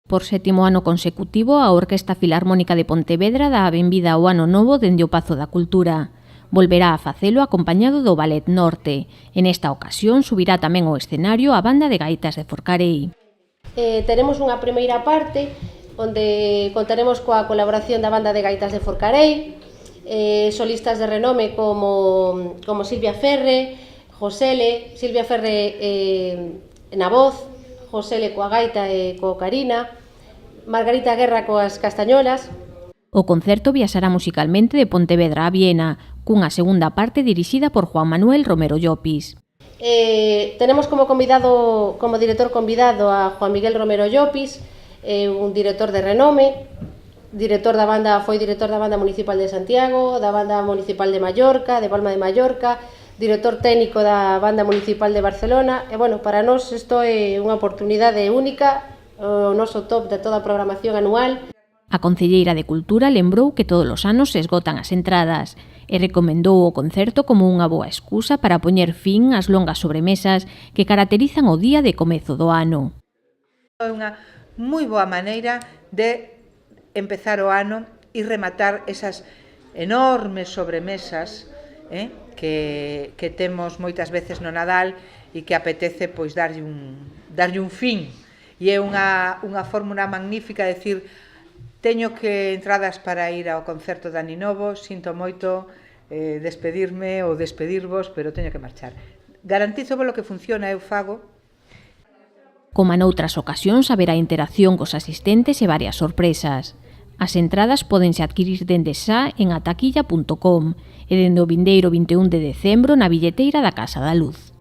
Por 7º ano consecutivo, a Orquesta Filarmónica de Pontevedra dá a benvida ao Ano Novo dende o Pazo da Cultura. Volverá a facelo acompañado do Ballet Norte. En esta ocasión subirá tamén ao escenario a Banda de Gaitas de Forcarei. Teremos unha primeira parte onde contaremos coa colaboración da Banda de Gaitas de Forcarei, solistas de renome como Silvia Ferre, Josele, Silvia Ferre na voz, Josele coa gaita e coa ocarina, Margarita Guerra coas castañolas. O concerto viaxará musicalmente de Pontevedra a Viena, cunha segunda parte dirixida por Juan Manuel Romero Llopis. Tenemos como director convidado a Juan Miguel Romero Llopis, un director de renome, foi director da Banda Municipal de Santiago, da Banda Municipal de Mallorca, de Palma de Mallorca, director técnico da Banda Municipal de Barcelona, e, bueno, para nós isto é unha oportunidade única, o noso top de toda a programación anual. A concelleira de Cultura lembrou que todos os anos se esgotan as entradas e recomendou o concerto como unha boa excusa para poñer fin ás longas sobremesas que caracterizan o día de comezo do ano. É unha moi boa maneira de empezar o ano e rematar esas enormes sobremesas que temos moitas veces no Nadal e que apetece pois darlle un fin. E é unha fórmula magnífica de decir, teño que entradas para ir ao concerto de Aninovo, sinto moito despedirme ou despedirvos, pero teño que marchar. Garantizo polo que funciona, eu fago. Como noutras ocasións, haberá interacción cos asistentes e varias sorpresas. As entradas pódense adquirir dende xa en ataquilla.com e dende o vindeiro 21 de decembro na billeteira da Casa da Luz.